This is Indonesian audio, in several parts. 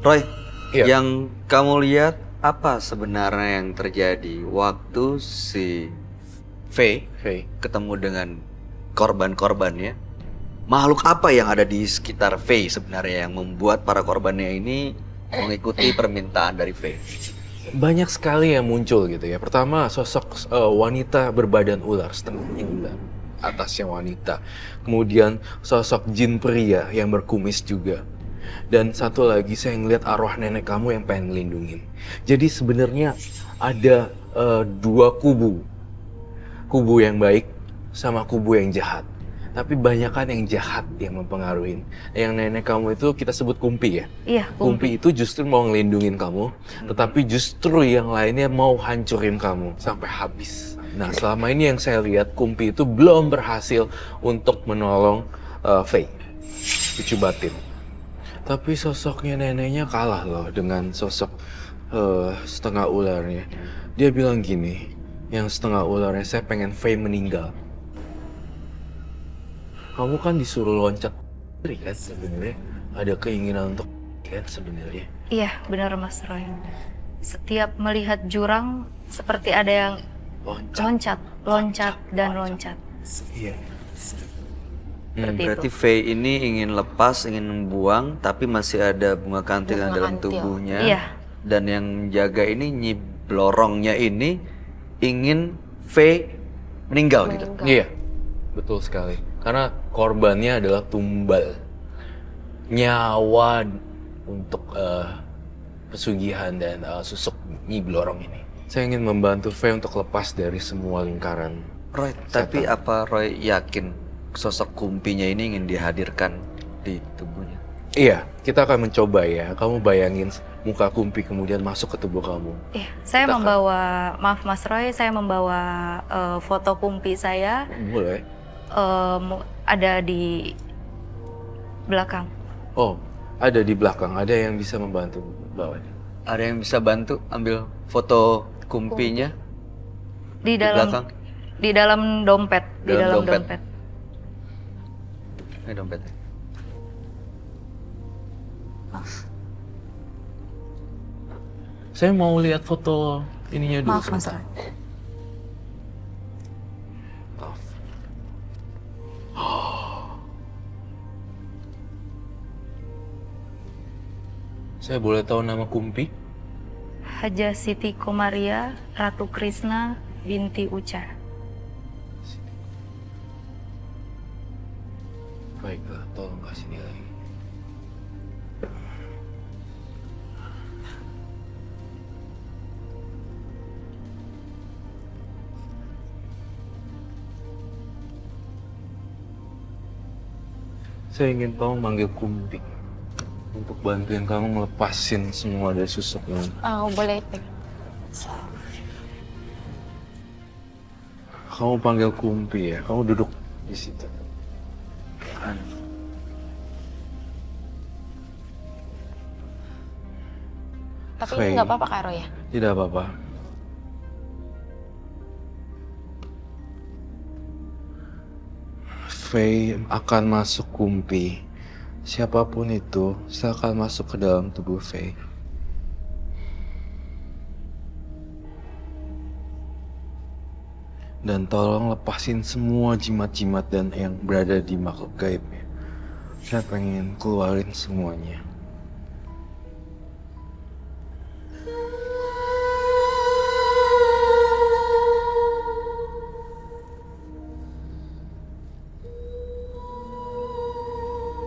Roy, Iya. yang kamu lihat apa sebenarnya yang terjadi waktu si Faye Faye. ketemu dengan korban-korbannya? Makhluk apa yang ada di sekitar Faye sebenarnya yang membuat para korbannya ini mengikuti permintaan dari Faye? Banyak sekali yang muncul gitu ya. Pertama, sosok wanita berbadan ular, setengahnya ular, atasnya wanita. Kemudian sosok jin pria yang berkumis juga. Dan satu lagi saya ngeliat arwah nenek kamu yang pengen ngelindungin. Jadi sebenarnya ada dua kubu. Kubu yang baik sama kubu yang jahat. Tapi banyakan yang jahat yang mempengaruhi. Yang nenek kamu itu kita sebut Kumpi ya? Iya, Kumpi itu justru mau ngelindungin kamu, tetapi justru yang lainnya mau hancurin kamu sampai habis. Nah, selama ini yang saya lihat, Kumpi itu belum berhasil untuk menolong Faye, cucu batin. Tapi sosoknya neneknya kalah loh dengan sosok setengah ularnya. Dia bilang gini, yang setengah ularnya saya pengen Faye meninggal. Kamu kan disuruh loncat kan sebenarnya. Ada keinginan untuk kan sebenarnya. Iya, benar Mas Roy. Setiap melihat jurang seperti ada yang loncat. Iya. Berarti Faye ini ingin lepas, ingin membuang, tapi masih ada bunga kantil yang dalam tubuhnya. Iya. Dan yang menjaga ini, Nyi Blorongnya ini ingin Faye meninggal gitu. Iya, betul sekali. Karena korbannya adalah tumbal nyawa untuk pesugihan dan susuk Nyi Blorong ini. Saya ingin membantu Faye untuk lepas dari semua lingkaran. Roy, tapi apa Roy yakin sosok Kumpinya ini ingin dihadirkan di tubuhnya? Iya, kita akan mencoba ya. Kamu bayangin muka Kumpi kemudian masuk ke tubuh kamu. Iya, saya membawa, maaf Mas Roy, saya membawa foto Kumpi saya. Boleh. Ada di belakang. Oh, ada di belakang. Ada yang bisa membantu bawanya. Ada yang bisa bantu ambil foto Kumpinya Di belakang? di dalam dompet. Di dalam dompet. Ini dompetnya. Saya mau lihat foto ininya dulu. Maaf Mas sebentar. Roy. Maaf. Saya boleh tahu nama Kumpi? Haja Siti Komaria Ratu Krisna binti Uca. Baiklah, tolong kasih nilai. Saya ingin kamu manggil Kumpi untuk bantuin kamu melepasin semua dari susuknya. Oh, boleh. Kamu panggil Kumpi ya, kamu duduk di situ. Tapi Faye. nggak apa-apa Kak Roy ya? Tidak apa-apa. Faye akan masuk Kumpi. Siapapun itu, silakan masuk ke dalam tubuh Faye. Dan tolong lepasin semua jimat-jimat dan yang berada di makhluk gaibnya. Saya pengen keluarin semuanya.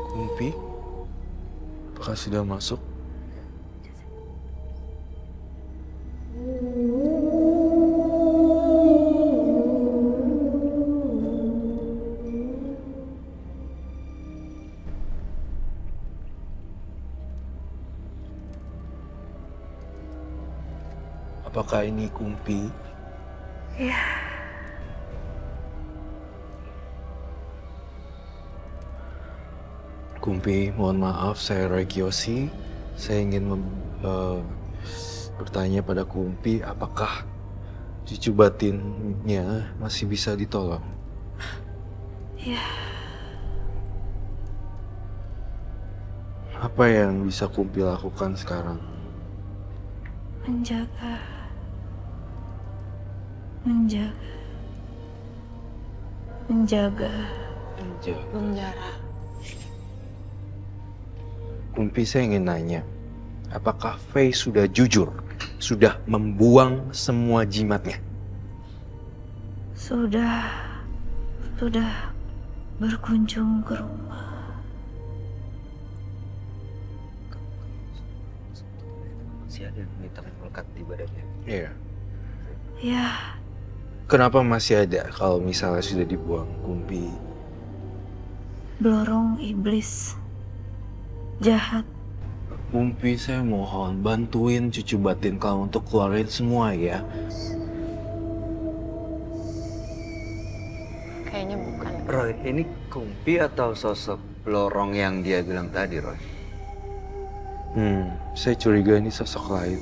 Kumpi, apakah sudah masuk? Apakah ini Kumpi? Iya. Kumpi, mohon maaf, saya Roy Kiyoshi. Saya ingin bertanya pada Kumpi, apakah cucu batinnya masih bisa ditolong? Iya. Apa yang bisa Kumpi lakukan sekarang? Menjaga. Menjaga. Menjaga. Menjara. Kumpi, saya ingin nanya, apakah Faye sudah jujur? Sudah membuang semua jimatnya? Sudah berkunjung ke rumah. Masih ada yang hitam melekat di badannya. Iya. Ya, Kenapa masih ada kalau misalnya sudah dibuang, Kumpi? blorong iblis. Jahat. Kumpi, saya mohon bantuin cucu batin kamu untuk keluarin semua ya. Kayaknya bukan. Roy, ini Kumpi atau sosok lorong yang dia bilang tadi, Roy? Saya curiga ini sosok lain.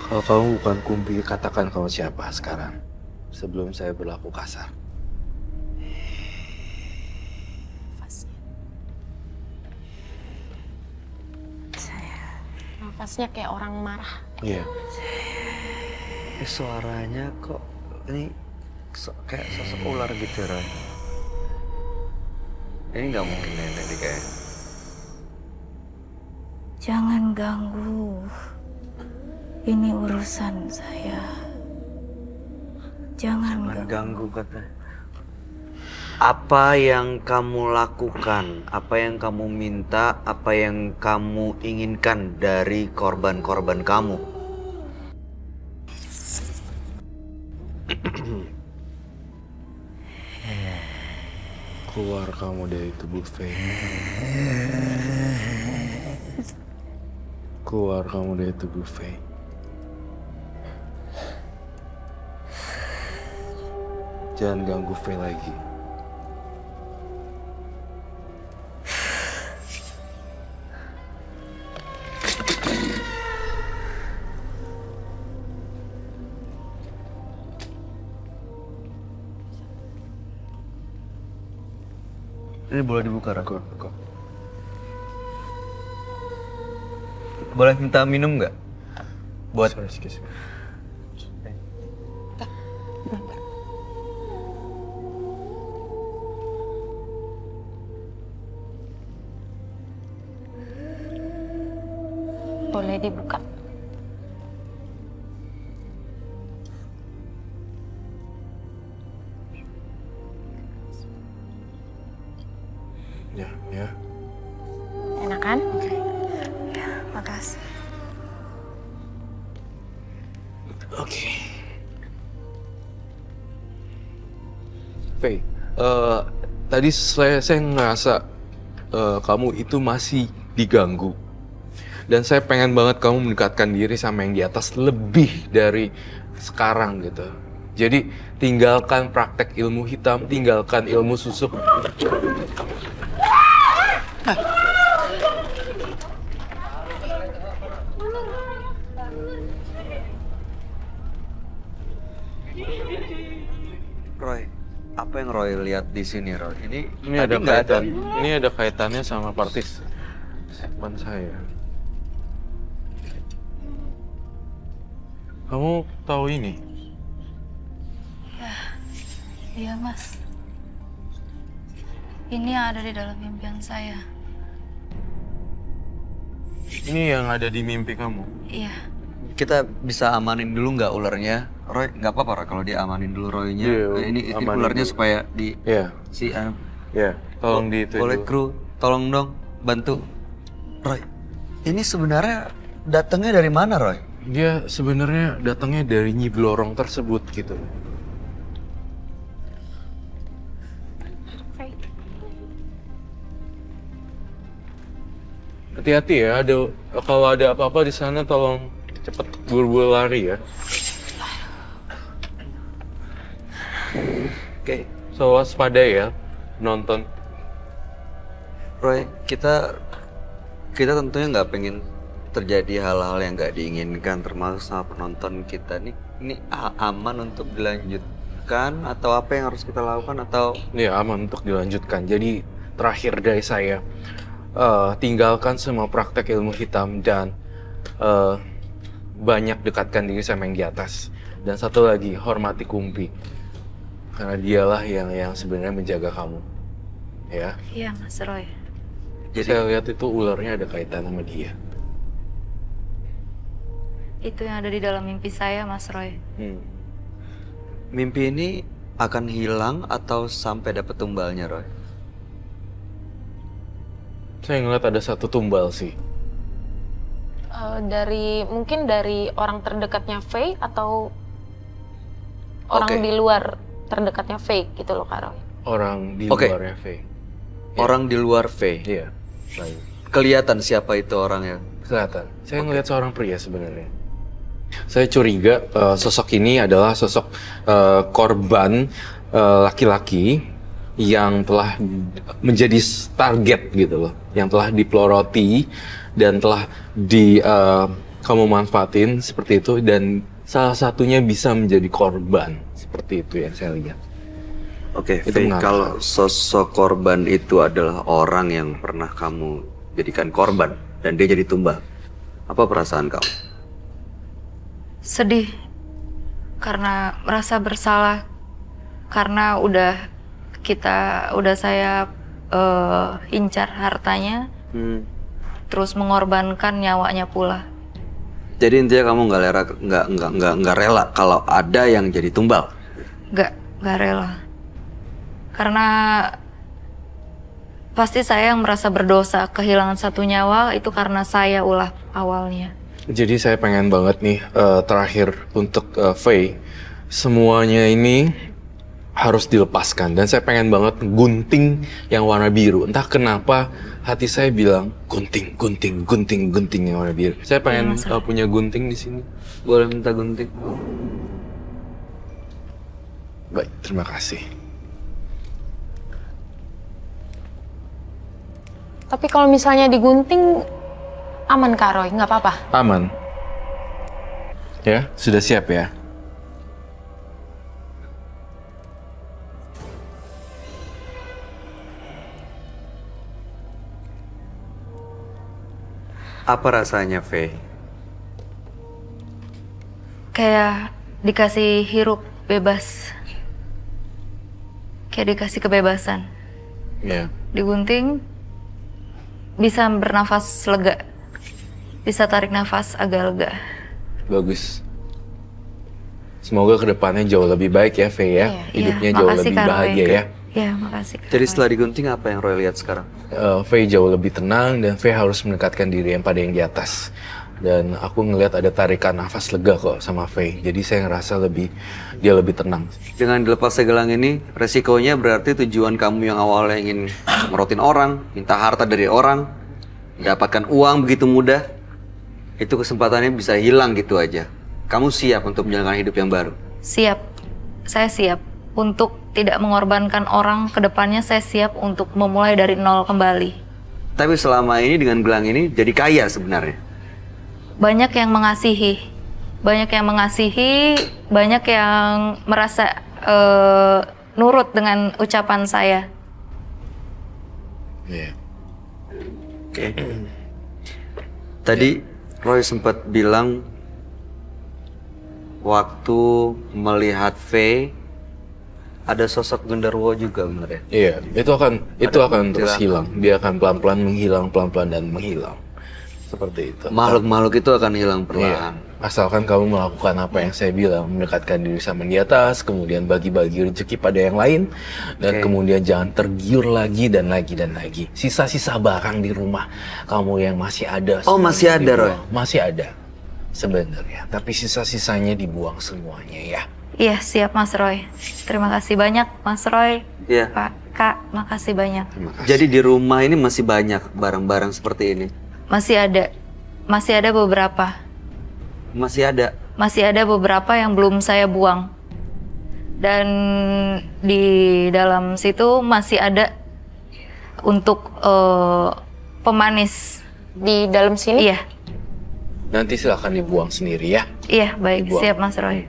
Kalau kamu bukan Kumpi, katakan kamu siapa sekarang. Sebelum saya berlaku kasar. Nafasnya kayak orang marah. Iya. Suaranya kok ini kayak sosok ular gitu, Roy. Ini nggak mungkin nenek nih kayak. Jangan ganggu. Ini urusan saya. Jangan Ganggu kata. Apa yang kamu lakukan, apa yang kamu minta, apa yang kamu inginkan dari korban-korban kamu? Keluar kamu dari tubuh Faye. Keluar kamu dari tubuh Faye. Jangan ganggu Faye lagi. Ini boleh dibuka, Roy? Kok. Boleh minta minum nggak? Buat Sorry, excuse me. Boleh dibuka. Ya. Enak kan? Makasih. Oke. Faye, tadi saya ngerasa kamu itu masih diganggu. Dan saya pengen banget kamu mendekatkan diri sama yang di atas lebih dari sekarang gitu. Jadi tinggalkan praktek ilmu hitam, tinggalkan ilmu susuk. Roy, apa yang Roy lihat di sini, Roy? Ini Ada tadi nggak kaitan. Ini ada kaitannya sama partis segmen saya. Kamu tahu ini? Iya, Mas. Ini yang ada di dalam impian saya. Ini yang ada di mimpi kamu. Iya. Kita bisa amanin dulu nggak ularnya? Roy, nggak apa-apa Roy, kalau dia amanin dulu Roynya. Iya, ini amanin ularnya dulu. supaya di Ya, si ya. Tolong di itu boleh dulu. kru, tolong dong bantu. Roy, ini sebenarnya datangnya dari mana, Roy? Dia sebenarnya datangnya dari Nyi Blorong tersebut gitu. Faye. Hati-hati ya, kalau ada apa-apa di sana tolong cepet buru-buru lari ya. Oke, So waspada ya, nonton. Roy, kita tentunya nggak pengen terjadi hal-hal yang nggak diinginkan, termasuk sama penonton kita nih. Ini aman untuk dilanjut dilanjutkan atau apa yang harus kita lakukan atau Ya, aman untuk dilanjutkan. Jadi terakhir dari saya, tinggalkan semua praktek ilmu hitam dan banyak dekatkan diri sama yang di atas. Dan satu lagi, hormati Kumpi. Karena dialah yang sebenarnya menjaga kamu. Ya. Iya, Mas Roy. Saya lihat itu ularnya ada kaitan sama dia. Itu yang ada di dalam mimpi saya, Mas Roy. mimpi ini akan hilang atau sampai dapat tumbalnya, Roy? Saya ngeliat ada satu tumbal sih. Mungkin dari orang terdekatnya Faye atau orang Oke. di luar terdekatnya Faye gitu loh, Kak Roy. Orang di Oke. luarnya Faye. Orang di luar V. Iya. Kelihatan siapa itu orangnya? Kelihatan. Saya ngelihat seorang pria sebenarnya. Saya curiga sosok ini adalah sosok korban laki-laki yang telah menjadi target gitu loh, yang telah dipeloroti dan telah kamu manfaatin seperti itu, dan salah satunya bisa menjadi korban seperti itu yang saya lihat. Oke, Itu Faye, mengapa? kalau sosok korban itu adalah orang yang pernah kamu jadikan korban dan dia jadi tumbal, apa perasaan kamu? Sedih karena merasa bersalah karena udah saya incar hartanya, terus mengorbankan nyawanya pula. Jadi intinya kamu nggak rela kalau ada yang jadi tumbal. Gak rela. Karena pasti saya yang merasa berdosa kehilangan satu nyawa itu karena saya ulah awalnya. Jadi saya pengen banget nih terakhir untuk Faye, semuanya ini harus dilepaskan, dan saya pengen banget gunting yang warna biru. Entah kenapa hati saya bilang gunting yang warna biru. Saya pengen punya gunting di sini. Boleh minta gunting? Baik, terima kasih. Tapi kalau misalnya digunting, aman Kak Roy, nggak apa-apa. Aman. Ya, sudah siap ya? Apa rasanya, Faye? Kayak dikasih hirup bebas. Kayak dikasih kebebasan. Ya. Digunting, bisa bernafas lega. Bisa tarik nafas agak lega. Bagus. Semoga kedepannya jauh lebih baik ya, Faye ya. Hidupnya jauh makasih, lebih Kak Roy. bahagia ya. Iya, makasih. Kak Jadi Roy. setelah digunting apa yang Roy lihat sekarang? Faye jauh lebih tenang, dan Faye harus mendekatkan diri yang pada yang di atas. Dan aku ngelihat ada tarikan nafas lega kok sama Faye. Jadi saya ngerasa dia lebih tenang. Dengan dilepasnya gelang ini, resikonya berarti tujuan kamu yang awalnya ingin merotin orang, minta harta dari orang, mendapatkan uang begitu mudah, itu kesempatannya bisa hilang gitu aja. Kamu siap untuk menjalankan hidup yang baru? Siap. Saya siap. Untuk tidak mengorbankan orang, kedepannya saya siap untuk memulai dari nol kembali. Tapi selama ini dengan gelang ini jadi kaya sebenarnya. Banyak yang mengasihi. Banyak yang merasa nurut dengan ucapan saya. Iya. Oke. Tadi Roy sempat bilang waktu melihat Faye ada sosok genderuwo juga, bener ya? Iya, itu akan terus silakan. hilang. Dia akan pelan-pelan menghilang, dan menghilang. Seperti itu. Makhluk-makhluk itu akan hilang perlahan. Iya. Asalkan kamu melakukan apa yang saya bilang, mendekatkan diri sama yang di atas, kemudian bagi-bagi rezeki pada yang lain, dan Oke. kemudian jangan tergiur lagi dan lagi. Sisa-sisa barang di rumah kamu yang masih ada. Oh, masih semuanya ada, Roy? dibuang. Masih ada sebenarnya, tapi sisa-sisanya dibuang semuanya ya. Iya, siap Mas Roy. Terima kasih banyak Mas Roy. Iya. Pak, Kak, makasih banyak. Terima kasih. Jadi di rumah ini masih banyak barang-barang seperti ini. Masih ada beberapa. Masih ada beberapa yang belum saya buang. Dan di dalam situ masih ada untuk pemanis. Di dalam sini? Iya, Nanti silakan dibuang sendiri ya. iya baik, Dibuang. siap Mas Roy.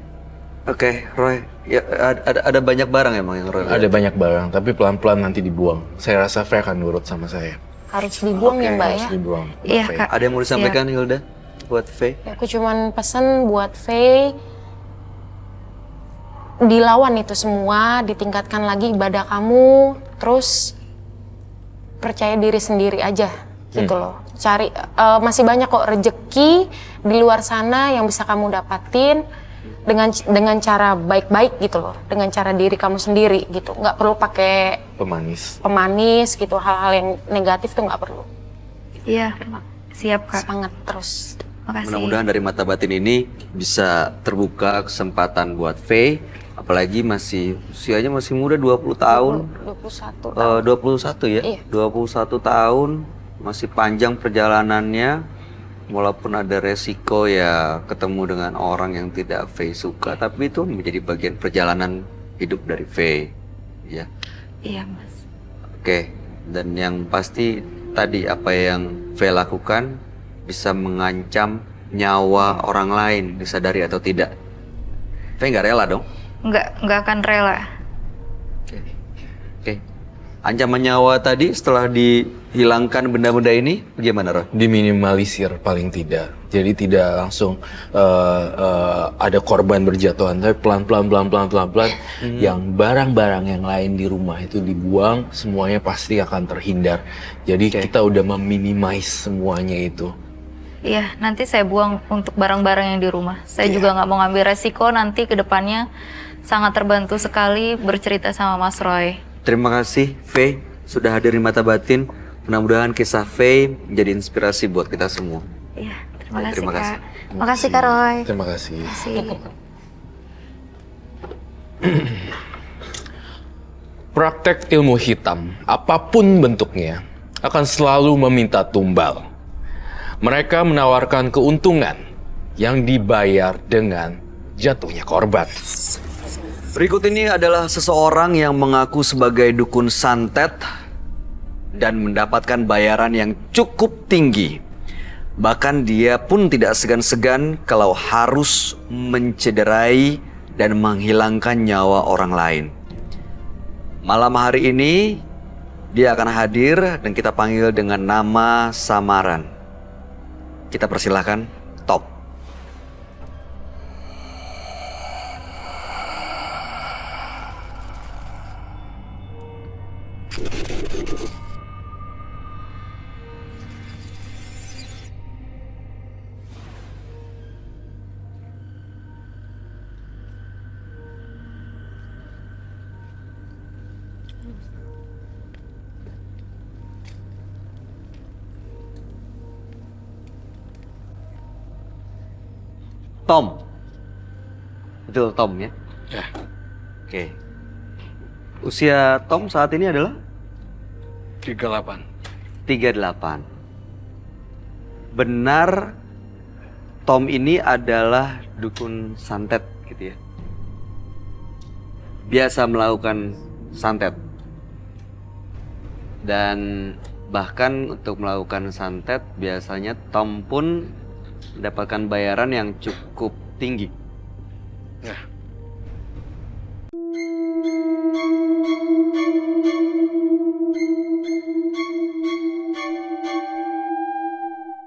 Oke, Roy. Ya, ada banyak barang emang yang Roy lihat? Ada banyak barang, tapi pelan-pelan nanti dibuang. Saya rasa Faye akan nurut sama saya. Harus dibuang ya Mbak ya. Harus dibuang. Iya, Faye. Kak. Ada yang mau disampaikan Hilda buat Faye? Ya, aku cuman pesen buat Faye dilawan itu semua, ditingkatkan lagi ibadah kamu, terus percaya diri sendiri aja gitu loh. Cari masih banyak kok rejeki di luar sana yang bisa kamu dapatin dengan cara baik-baik gitu loh, dengan cara diri kamu sendiri gitu. Nggak perlu pakai pemanis gitu, hal-hal yang negatif tuh nggak perlu. Iya, siap Kak. Semangat terus. Makasih. Mudah-mudahan dari mata batin ini bisa terbuka kesempatan buat Faye. Apalagi usianya masih muda, 20 tahun. 21 tahun. 21 ya? Iya. 21 tahun, masih panjang perjalanannya. Walaupun ada resiko ya ketemu dengan orang yang tidak Faye suka, tapi itu menjadi bagian perjalanan hidup dari Faye. Ya. Iya, Mas. Oke, dan yang pasti tadi apa yang Faye lakukan bisa mengancam nyawa orang lain, disadari atau tidak. Faye nggak rela dong? Nggak akan rela. Oke. Ancaman nyawa tadi setelah dihilangkan benda-benda ini bagaimana, Roy? Diminimalisir paling tidak. Jadi tidak langsung ada korban berjatuhan, tapi pelan-pelan yang barang-barang yang lain di rumah itu dibuang, semuanya pasti akan terhindar. Jadi kita udah meminimize semuanya itu. Iya, nanti saya buang untuk barang-barang yang di rumah. Saya juga nggak mau ngambil resiko nanti ke depannya. Sangat terbantu sekali bercerita sama Mas Roy. Terima kasih Faye sudah hadir di Mata Batin. Mudah-mudahan kisah Faye menjadi inspirasi buat kita semua. Iya, terima kasih Terima Kak. kasih. Makasih Kak Roy. Terima kasih. Makasih. Praktek ilmu hitam, apapun bentuknya, akan selalu meminta tumbal. Mereka menawarkan keuntungan yang dibayar dengan jatuhnya korban. Berikut ini adalah seseorang yang mengaku sebagai dukun santet dan mendapatkan bayaran yang cukup tinggi. Bahkan dia pun tidak segan-segan kalau harus mencederai dan menghilangkan nyawa orang lain. Malam hari ini dia akan hadir dan kita panggil dengan nama samaran. Kita persilahkan Top. Tom. Betul Tom ya? Ya. Oke. Usia Tom saat ini adalah 38. 38. Benar Tom ini adalah dukun santet gitu ya? Biasa melakukan santet. Dan bahkan untuk melakukan santet biasanya Tom pun mendapatkan bayaran yang cukup tinggi. Ya.